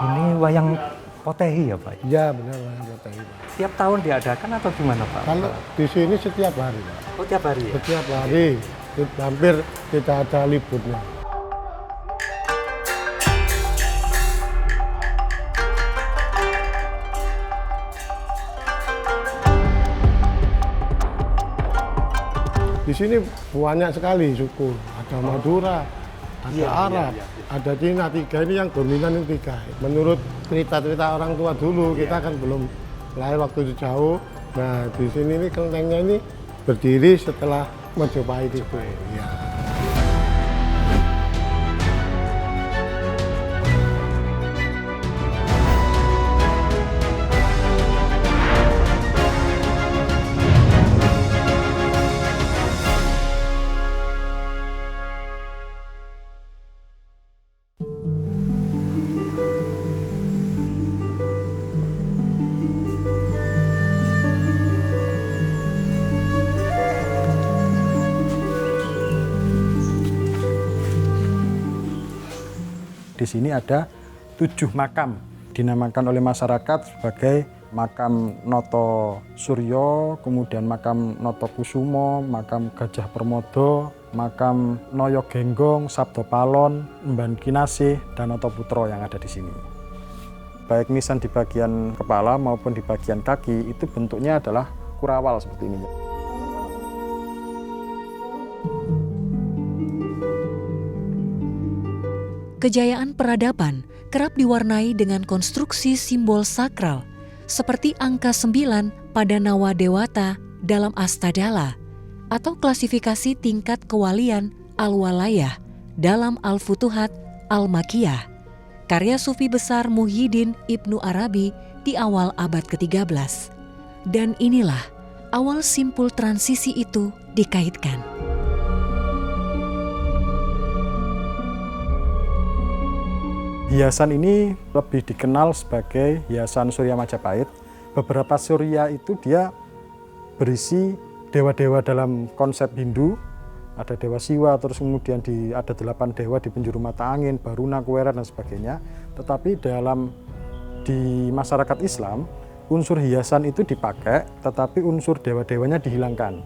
Ini wayang Potehi ya Pak? Ya benar wayang Potehi, Pak. Tiap tahun diadakan atau gimana Pak? Kalau di sini setiap hari, Pak. Oh tiap hari ya? Setiap hari, hampir tidak ada liburnya. Di sini banyak sekali suku, ada Madura, ada Arab, ada Cina, tiga ini yang dominan yang tiga. Menurut cerita-cerita orang tua dulu, kita kan belum lahir waktu itu jauh. Nah di sini ini kelentengnya ini berdiri setelah Majapahit itu. Ya. Di sini ada 7 makam, dinamakan oleh masyarakat sebagai makam Noto Suryo, kemudian makam Noto Kusumo, makam Gajah Permodo, makam Noyo Genggong, Sabdo Palon, Mban Kinasih, dan Noto Putro yang ada di sini. Baik nisan di bagian kepala maupun di bagian kaki itu bentuknya adalah kurawal seperti ini. Kejayaan peradaban kerap diwarnai dengan konstruksi simbol sakral seperti angka 9 pada Nawa Dewata dalam Astadala atau klasifikasi tingkat kewalian Al-Walayah dalam Al-Futuhat Al-Makiyah, karya sufi besar Muhyiddin Ibnu Arabi di awal abad ke-13. Dan inilah awal simpul transisi itu dikaitkan. Hiasan ini lebih dikenal sebagai hiasan Surya Majapahit. Beberapa surya itu dia berisi dewa-dewa dalam konsep Hindu. Ada Dewa Siwa, terus kemudian ada 8 dewa di penjuru mata angin, Baruna, Kuwera, dan sebagainya. Tetapi di masyarakat Islam, unsur hiasan itu dipakai, tetapi unsur dewa-dewanya dihilangkan.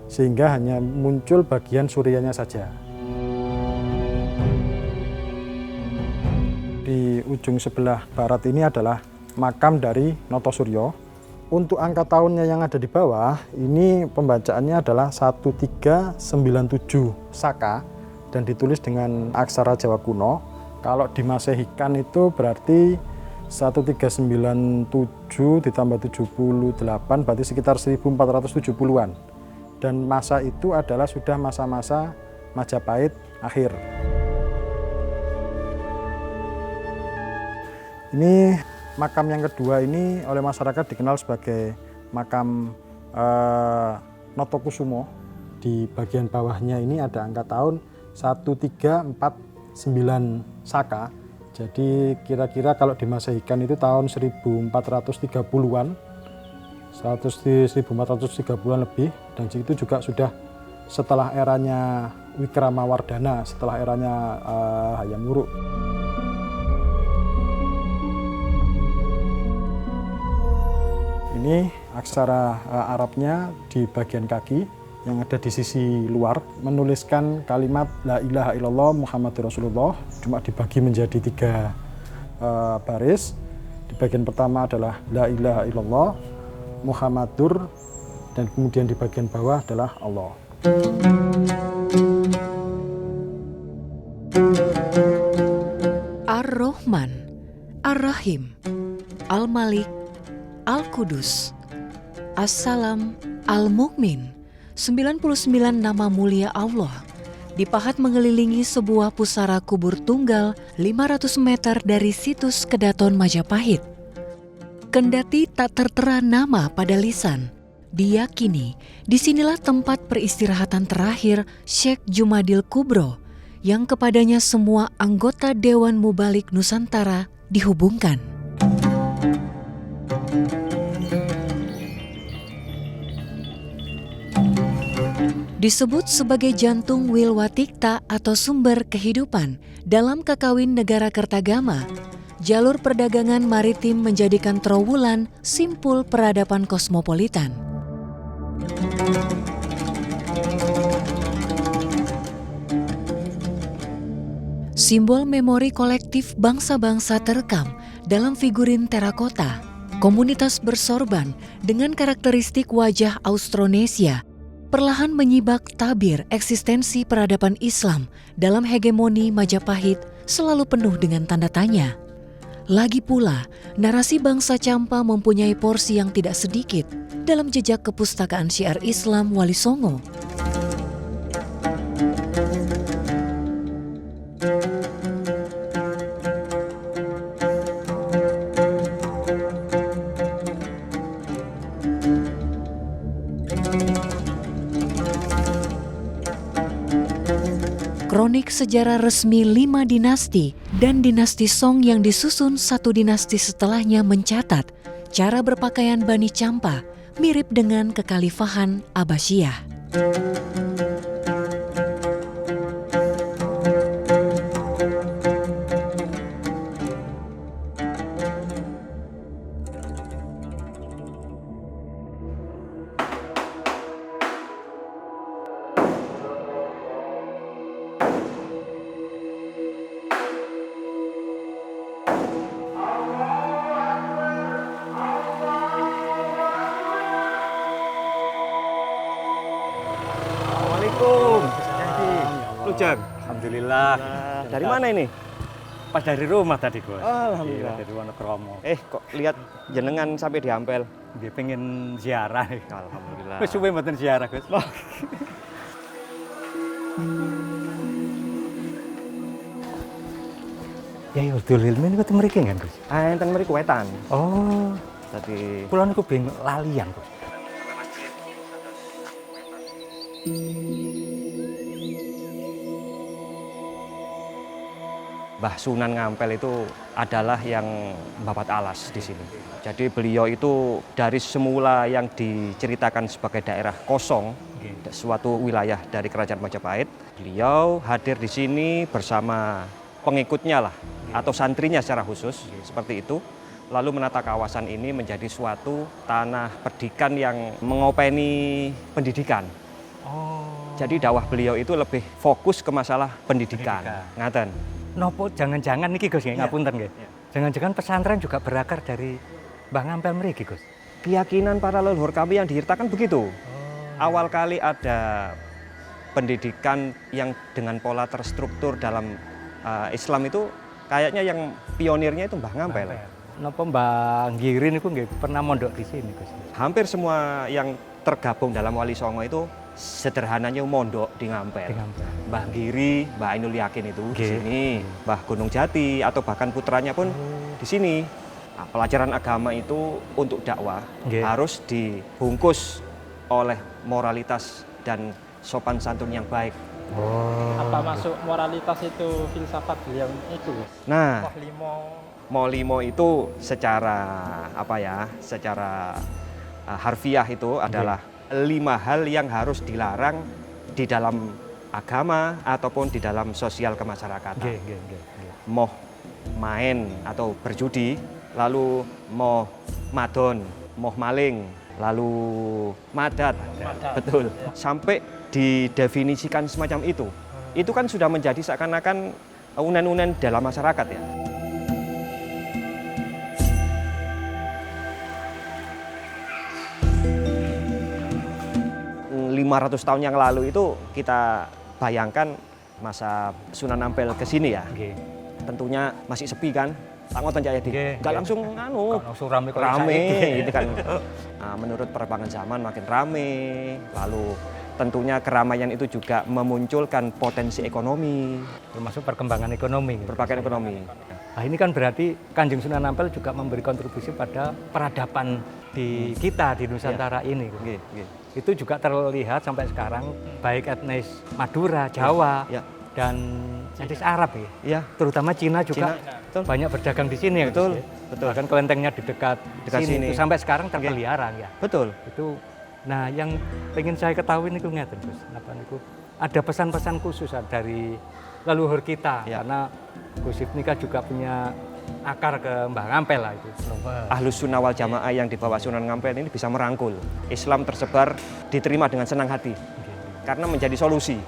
Sehingga hanya muncul bagian suryanya saja. Di ujung sebelah barat ini adalah makam dari Noto Suryo. Untuk angka tahunnya yang ada di bawah, ini pembacaannya adalah 1397 Saka dan ditulis dengan aksara Jawa kuno. Kalau dimasehikan itu berarti 1397 ditambah 78 berarti sekitar 1470-an. Dan masa itu adalah sudah masa-masa Majapahit akhir. Ini makam yang kedua ini oleh masyarakat dikenal sebagai makam Noto Kusumo. Di bagian bawahnya ini ada angka tahun 1349 Saka. Jadi kira-kira kalau dimasehikan itu tahun 1430-an, 1430-an lebih. Dan itu juga sudah setelah eranya Wikramawardhana, setelah eranya Hayam Wuruk. Ini aksara Arabnya di bagian kaki yang ada di sisi luar menuliskan kalimat La ilaha illallah Muhammadur Rasulullah, cuma dibagi menjadi 3 baris. Di bagian pertama adalah La ilaha illallah Muhammadur, dan kemudian di bagian bawah adalah Allah. Ar-Rahman, Ar-Rahim, Al-Malik, Al-Qudus, As-Salam, Al-Mukmin, 99 nama mulia Allah, dipahat mengelilingi sebuah pusara kubur tunggal 500 meter dari situs Kedaton Majapahit. Kendati tak tertera nama pada lisan, diyakini disinilah tempat peristirahatan terakhir Syekh Jumadil Kubro, yang kepadanya semua anggota Dewan Mubalik Nusantara dihubungkan. Disebut sebagai jantung Wilwatikta atau sumber kehidupan dalam Kakawin Negara Kertagama, jalur perdagangan maritim menjadikan Trowulan simpul peradaban kosmopolitan. Simbol memori kolektif bangsa-bangsa terekam dalam figurin terakota. Komunitas bersorban dengan karakteristik wajah Austronesia perlahan menyibak tabir eksistensi peradaban Islam dalam hegemoni Majapahit selalu penuh dengan tanda tanya. Lagi pula, narasi bangsa Champa mempunyai porsi yang tidak sedikit dalam jejak kepustakaan syiar Islam Wali Songo. Kronik sejarah resmi 5 dinasti dan dinasti Song yang disusun satu dinasti setelahnya mencatat cara berpakaian Bani Champa mirip dengan kekhalifahan Abbasiyah. Lujang. Alhamdulillah. Dari mana ini? Pas dari rumah tadi, Gus. Alhamdulillah. Iya, dari Wonokromo. Kok lihat jenengan sampai di Ampel? Dia pengen ziarah. Alhamdulillah. Wis suwe mboten ziarah, Gus. Ya ya Dul Ilmi niku teng mriki kan, Gus. Enten mriku wetan. Oh, Tadi kula niku bingung lalian, Gus. Mbah Sunan Ngampel itu adalah yang membabat alas di sini. Jadi beliau itu dari semula yang diceritakan sebagai daerah kosong, suatu wilayah dari Kerajaan Majapahit, beliau hadir di sini bersama pengikutnya lah, atau santrinya secara khusus, seperti itu. Lalu menata kawasan ini menjadi suatu tanah perdikan yang mengopeni pendidikan. Jadi dakwah beliau itu lebih fokus ke masalah pendidikan. Ngaten. Nopo jangan-jangan niki Gus nggih, ngapunten nggih. Jangan-jangan pesantren juga berakar dari Mbah Ngampel mriki, Gus. Keyakinan para leluhur kami yang diceritakan begitu. Awal kali ada pendidikan yang dengan pola terstruktur dalam Islam itu kayaknya yang pionirnya itu Mbah Ngampel. Napa Mbah Ngiri niku nggih pernah mondok di sini, Gus? Hampir semua yang tergabung dalam Wali Songo itu sederhananya mondok di Ngampel. Di Ngampel. Mbah Giri, Mbah Ainul Yakin itu di sini, Mbah Gunung Jati atau bahkan putranya pun di sini. Nah, pelajaran agama itu untuk dakwah harus dibungkus oleh moralitas dan sopan santun yang baik. Apa masuk moralitas itu filsafat beliau itu? Nah, Mohlimo. Molimo itu secara secara harfiah itu adalah 5 hal yang harus dilarang di dalam agama ataupun di dalam sosial kemasyarakatan. Moh main atau berjudi, lalu moh madon, moh maling, lalu madat. Betul. Sampai didefinisikan semacam itu. Itu kan sudah menjadi seakan-akan unen-unen dalam masyarakat ya. 500 tahun yang lalu itu kita bayangkan masa Sunan Ampel ke sini ya. Tentunya masih sepi kan. Tak ngoten Cak Yadi. Enggak langsung langsung rame gitu kan. Nah, menurut perkembangan zaman makin rame. Lalu tentunya keramaian itu juga memunculkan potensi ekonomi, termasuk perkembangan ekonomi. Nah, ini kan berarti Kanjeng Sunan Ampel juga memberi kontribusi pada peradaban di kita di Nusantara ini. Itu juga terlihat sampai sekarang baik etnis Madura, Jawa, dan etnis Arab ya. Terutama Cina juga banyak berdagang di sini. Betul. Bahkan kelentengnya di dekat sini. Itu sampai sekarang terpelihara ya. Betul. Itu. Nah, yang pengen saya ketahui niku ngeten, Gus. Napa niku ada pesan-pesan khusus dari leluhur kita karena Gus Ibnika juga punya akar ke Mbah Ngampel lah itu. Ahlus Sunnah wal Jamaah yang dibawa Sunan Ngampel ini bisa merangkul. Islam tersebar diterima dengan senang hati. Karena menjadi solusi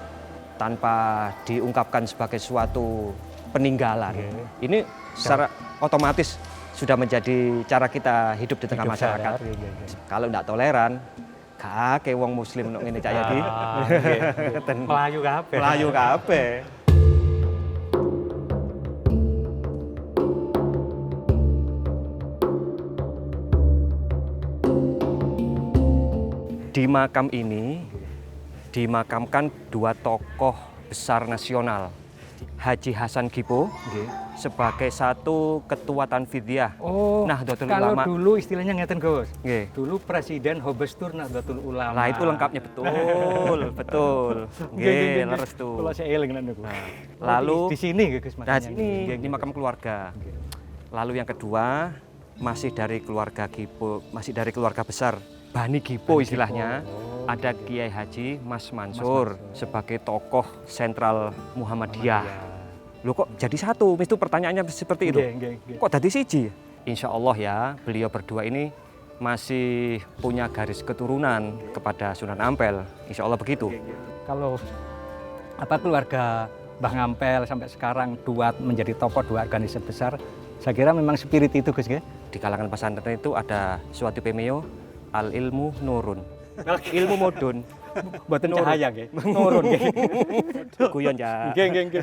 tanpa diungkapkan sebagai suatu peninggalan. Ini secara otomatis sudah menjadi cara kita hidup di tengah masyarakat. Kalau tidak toleran, gak ke wong muslim nek ngene cak Yadi. Melayu kabeh. Melayu kabeh. Di makam ini dimakamkan dua tokoh besar nasional. Haji Hasan Gipo sebagai satu ketua Tanfidiyah Nahdlatul kalau Ulama. dulu istilahnya ngeten Gus. Nggih. Dulu Presiden Hobestur Nahdlatul Ulama. Lah itu lengkapnya betul, betul. Nggih, leres tuh. Kalau saya eling niku. Lalu di sini Gus Mas. Nah, sini di makam keluarga. Lalu yang kedua masih dari keluarga Gipo, masih dari keluarga besar Bani Gipo istilahnya. Ada Kiai Haji Mas Mansur sebagai tokoh sentral Muhammadiyah. Loh kok jadi satu? Itu pertanyaannya seperti itu. Kok jadi siji? Insya Allah ya, beliau berdua ini masih punya garis keturunan kepada Sunan Ampel. Insya Allah begitu. Kalau keluarga Mbah Ngampel sampai sekarang menjadi tokoh dua organisasi besar, saya kira memang spirit itu Gus ya. Di kalangan pesantren itu ada suatu pemeo al ilmu nurun. Ilmu modun. Mboten cahaya nggih. Nurun nggih. Guyon ya. Nggih.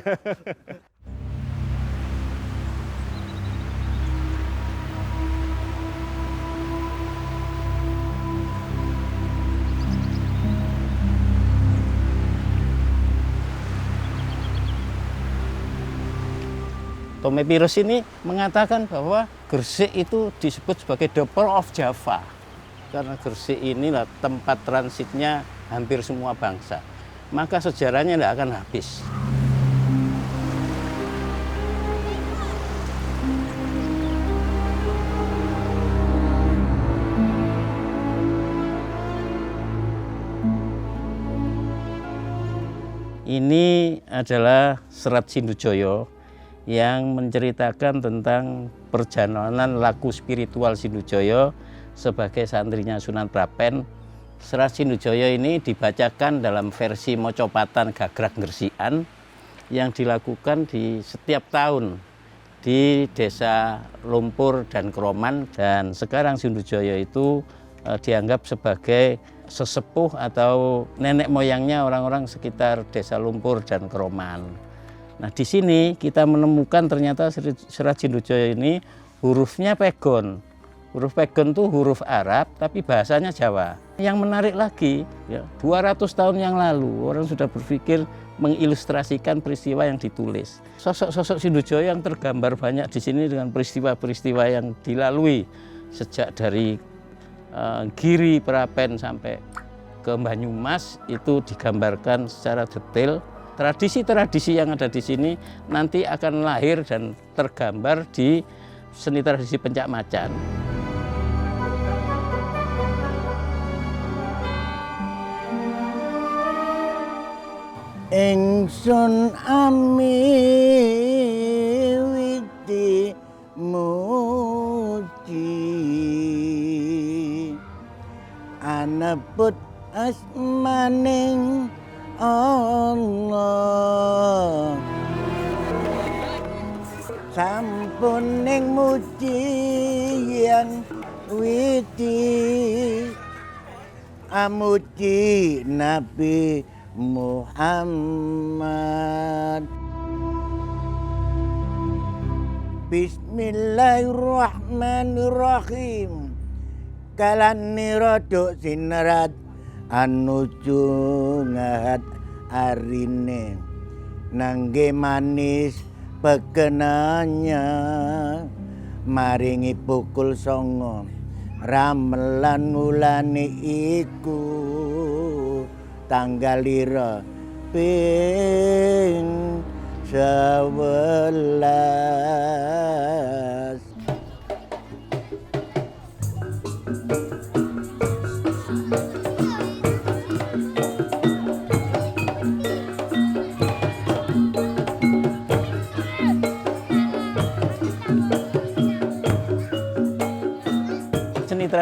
Tome Pirus ini mengatakan bahwa Gresik itu disebut sebagai the Pearl of Java. Karena Gresik inilah tempat transitnya hampir semua bangsa. Maka sejarahnya tidak akan habis. Ini adalah Serat Sindujoyo yang menceritakan tentang perjalanan laku spiritual Sindujoyo sebagai santrinya Sunan Prapen. Serat Sindujoyo ini dibacakan dalam versi Mocopatan Gagrag Gresikan yang dilakukan di setiap tahun di Desa Lumpur dan Kroman, dan sekarang Sindujoyo itu dianggap sebagai sesepuh atau nenek moyangnya orang-orang sekitar Desa Lumpur dan Kroman. Nah, di sini kita menemukan ternyata Serat Sindujoyo ini hurufnya pegon. Huruf pegon itu huruf Arab tapi bahasanya Jawa. Yang menarik lagi, ya, 200 tahun yang lalu orang sudah berpikir mengilustrasikan peristiwa yang ditulis. Sosok-sosok Sindujoyo yang tergambar banyak di sini dengan peristiwa-peristiwa yang dilalui sejak dari Giri Prapen sampai ke Banyumas itu digambarkan secara detail. Tradisi-tradisi yang ada di sini nanti akan lahir dan tergambar di seni tradisi Pencak Macan. Ingsun amiwiti muji anebut asmaning Allah sampun ning muji yang witi amuji Nabi Muhammad. Bismillahirrahmanirrahim. Kalan nirodok sinerat anuju ngahat arine nangge manis pekenanya maringi pukul songo ramelan mulane iku tanggal lira ping 11.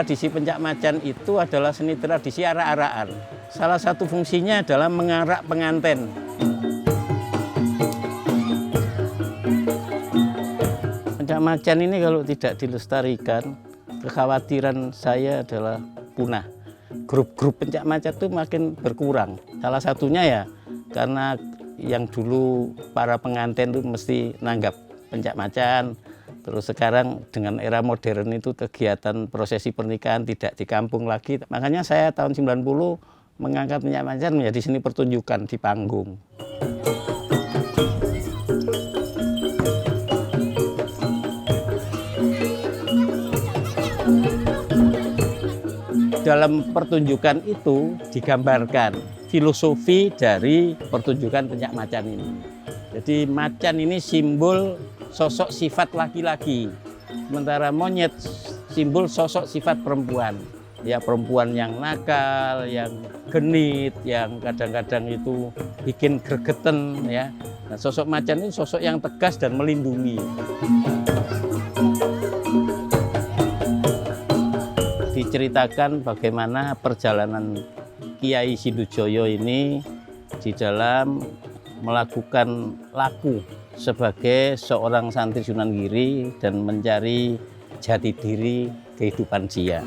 tradisi pencak macan itu adalah seni tradisi arak-arakan. Salah satu fungsinya adalah mengarak pengantin. Pencak macan ini kalau tidak dilestarikan, kekhawatiran saya adalah punah. Grup-grup pencak macan itu makin berkurang. Salah satunya ya karena yang dulu para pengantin itu mesti nanggap pencak macan. Terus sekarang dengan era modern itu kegiatan prosesi pernikahan tidak di kampung lagi. Makanya saya tahun 90 mengangkat pencak macan menjadi seni pertunjukan di panggung. Dalam pertunjukan itu digambarkan filosofi dari pertunjukan pencak macan ini. Jadi macan ini simbol sosok sifat laki-laki, sementara monyet simbol sosok sifat perempuan. Ya, perempuan yang nakal, yang genit, yang kadang-kadang itu bikin gregeten ya. Nah, sosok macan ini sosok yang tegas dan melindungi. Diceritakan bagaimana perjalanan Kiai Sindujoyo ini di dalam melakukan laku sebagai seorang santri Sunan Giri dan mencari jati diri kehidupan dia.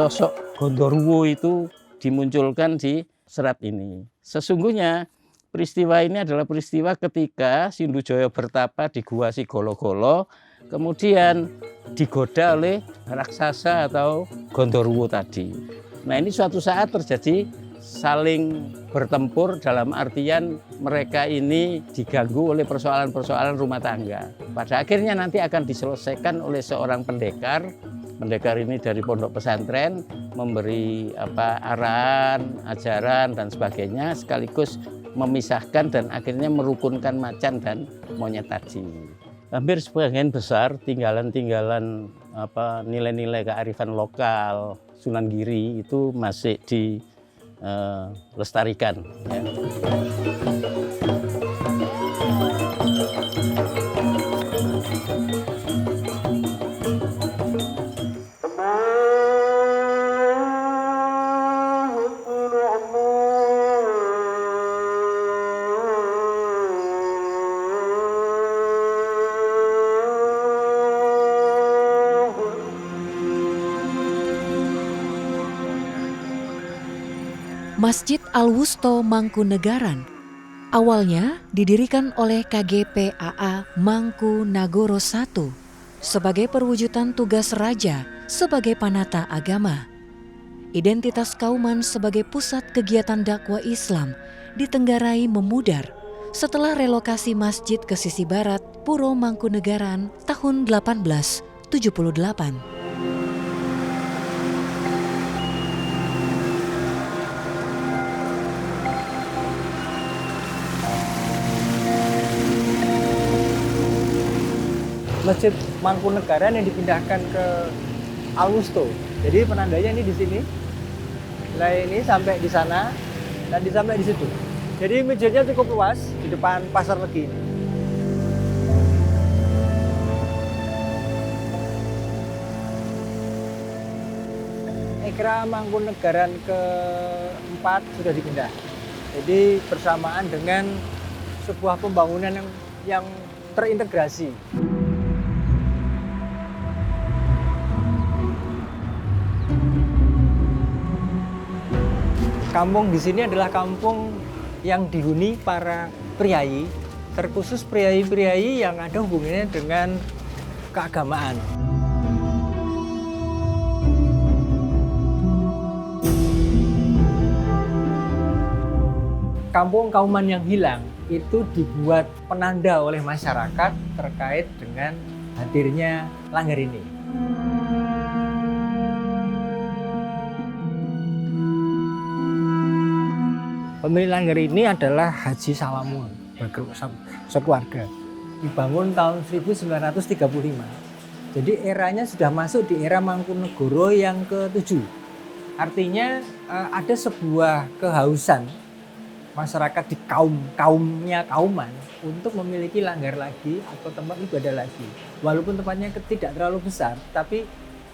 Sosok Gondoruo itu dimunculkan di serat ini. Sesungguhnya peristiwa ini adalah peristiwa ketika Sindujoyo bertapa di Gua Sigolo-golo, kemudian digoda oleh raksasa atau Gondoruo tadi. Nah, ini suatu saat terjadi saling bertempur dalam artian mereka ini diganggu oleh persoalan-persoalan rumah tangga. Pada akhirnya nanti akan diselesaikan oleh seorang pendekar. Pendekar ini dari pondok pesantren memberi arahan, ajaran dan sebagainya sekaligus memisahkan dan akhirnya merukunkan macan dan monyet tadi. Hampir sebagian besar tinggalan-tinggalan nilai-nilai kearifan lokal Sunan Giri itu masih dilestarikan. Ya. Masjid Al-Wusto Mangkunegaran awalnya didirikan oleh KGP-AA Mangkunagoro I sebagai perwujudan tugas raja sebagai panata agama. Identitas Kauman sebagai pusat kegiatan dakwah Islam ditenggarai memudar setelah relokasi masjid ke sisi barat Puro Mangkunegaran tahun 1878. Masjid Mangkunegaran yang dipindahkan ke Al-Wusto. Jadi penandanya ini di sini. Nah, ini sampai di sana dan sampai di situ. Jadi masjidnya cukup luas di depan Pasar Legi. Ekra Mangkunegaran ke-4 sudah dipindah. Jadi bersamaan dengan sebuah pembangunan yang terintegrasi. Kampung di sini adalah kampung yang dihuni para priai, terkhusus priai-priai yang ada hubungannya dengan keagamaan. Kampung Kauman yang hilang itu dibuat penanda oleh masyarakat terkait dengan hadirnya Langgar ini. Pemilik Langgar ini adalah Haji Salamun sekeluarga. Dibangun tahun 1935. Jadi eranya sudah masuk di era Mangkunegoro yang ke-7. Artinya ada sebuah kehausan masyarakat di kauman untuk memiliki langgar lagi atau tempat ibadah lagi. Walaupun tempatnya tidak terlalu besar, tapi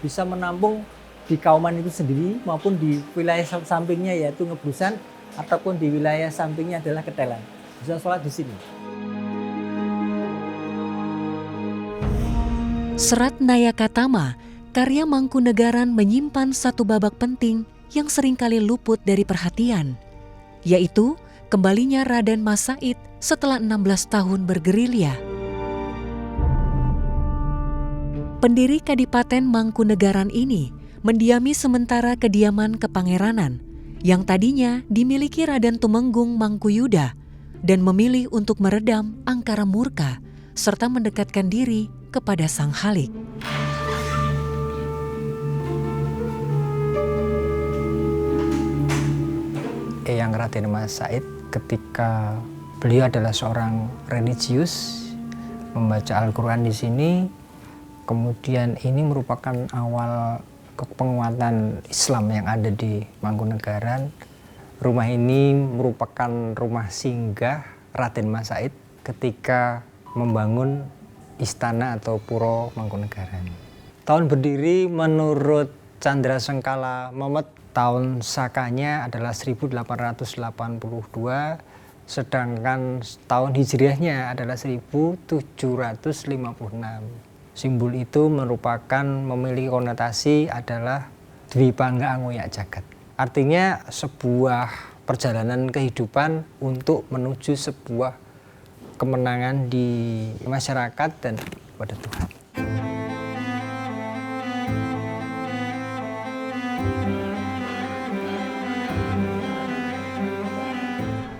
bisa menampung di kauman itu sendiri maupun di wilayah sampingnya yaitu Ngebusan ataupun di wilayah sampingnya adalah Ketelan. Bisa sholat di sini. Serat Nayakatama, karya Mangkunegaran menyimpan satu babak penting yang seringkali luput dari perhatian, yaitu kembalinya Raden Mas Said setelah 16 tahun bergerilya. Pendiri Kadipaten Mangkunegaran ini mendiami sementara kediaman kepangeranan yang tadinya dimiliki Raden Tumenggung Mangkuyuda dan memilih untuk meredam angkara murka serta mendekatkan diri kepada Sang Halik. Eyang Raden Mas Said ketika beliau adalah seorang religius membaca Al-Quran di sini, kemudian ini merupakan awal penguatan Islam yang ada di Mangkunegaran. Rumah ini merupakan rumah singgah Raden Mas Said ketika membangun istana atau puro Mangkunegaran. Tahun berdiri menurut Candra Sengkala Memet, tahun sakanya adalah 1882, sedangkan tahun hijriahnya adalah 1756. Simbol itu merupakan memiliki konotasi adalah Dwibangga Angoyak Jagat. Artinya sebuah perjalanan kehidupan untuk menuju sebuah kemenangan di masyarakat dan kepada Tuhan.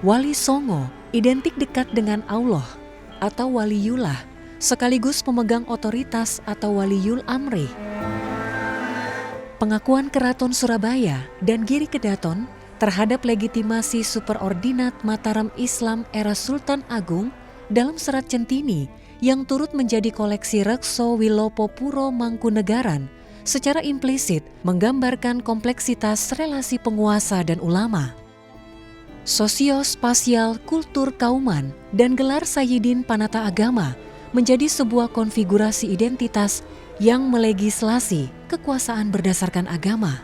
Wali Songo identik dekat dengan Allah atau Waliyullah, sekaligus pemegang otoritas atau Waliyul Amri. Pengakuan Keraton Surabaya dan Giri Kedaton terhadap legitimasi superordinat Mataram Islam era Sultan Agung dalam Serat Centini yang turut menjadi koleksi Rekso Wilopo Puro Mangkunegaran secara implisit menggambarkan kompleksitas relasi penguasa dan ulama. Sosio-spasial kultur kauman dan gelar Sayyidin Panata Agama menjadi sebuah konfigurasi identitas yang melegislasi kekuasaan berdasarkan agama.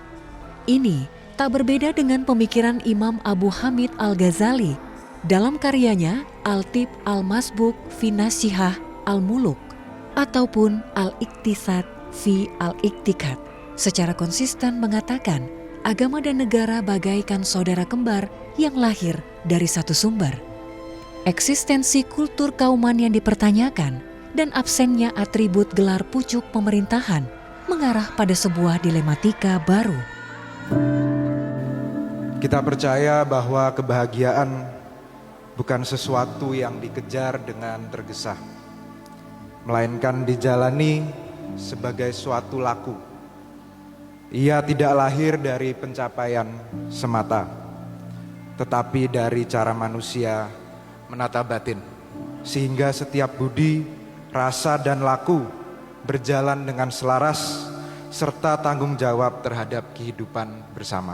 Ini tak berbeda dengan pemikiran Imam Abu Hamid Al-Ghazali dalam karyanya Al-Tib Al-Masbuk fi Nasihah Al-Muluk ataupun Al-Iktisad fi Al-Iktikat, secara konsisten mengatakan agama dan negara bagaikan saudara kembar yang lahir dari satu sumber. Eksistensi kultur kauman yang dipertanyakan dan absennya atribut gelar pucuk pemerintahan mengarah pada sebuah dilematika baru. Kita percaya bahwa kebahagiaan bukan sesuatu yang dikejar dengan tergesa, melainkan dijalani sebagai suatu laku. Ia tidak lahir dari pencapaian semata, tetapi dari cara manusia menata batin, sehingga setiap budi, rasa dan laku berjalan dengan selaras serta tanggung jawab terhadap kehidupan bersama.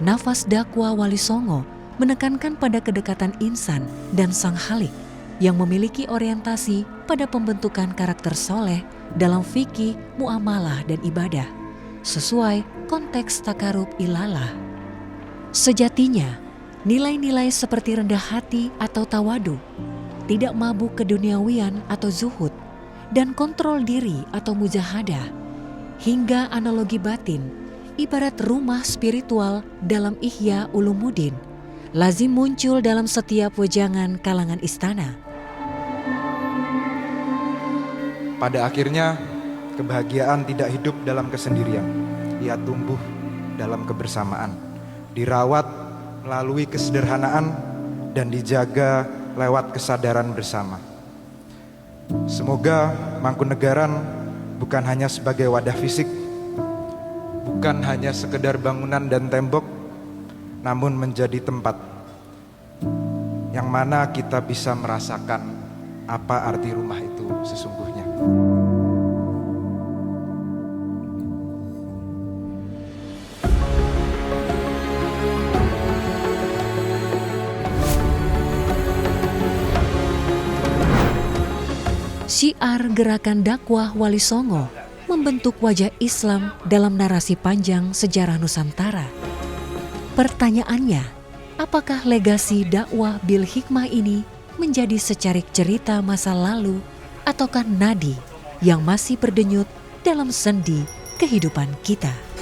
Nafas dakwah Wali Songo menekankan pada kedekatan insan dan Sang Halik yang memiliki orientasi pada pembentukan karakter soleh dalam fikih, muamalah dan ibadah sesuai konteks takarub ilalah. Sejatinya, nilai-nilai seperti rendah hati atau tawadu, tidak mabuk keduniawian atau zuhud, dan kontrol diri atau mujahadah, hingga analogi batin, ibarat rumah spiritual dalam Ihya Ulumuddin, lazim muncul dalam setiap wejangan kalangan istana. Pada akhirnya, kebahagiaan tidak hidup dalam kesendirian. Ia tumbuh dalam kebersamaan, dirawat melalui kesederhanaan, dan dijaga lewat kesadaran bersama. Semoga Mangkunegaran bukan hanya sebagai wadah fisik, bukan hanya sekedar bangunan dan tembok, namun menjadi tempat yang mana kita bisa merasakan apa arti rumah itu sesungguhnya. Syiar Gerakan Dakwah Wali Songo membentuk wajah Islam dalam narasi panjang sejarah Nusantara. Pertanyaannya, apakah legasi dakwah bil hikmah ini menjadi secarik cerita masa lalu ataukah nadi yang masih berdenyut dalam sendi kehidupan kita?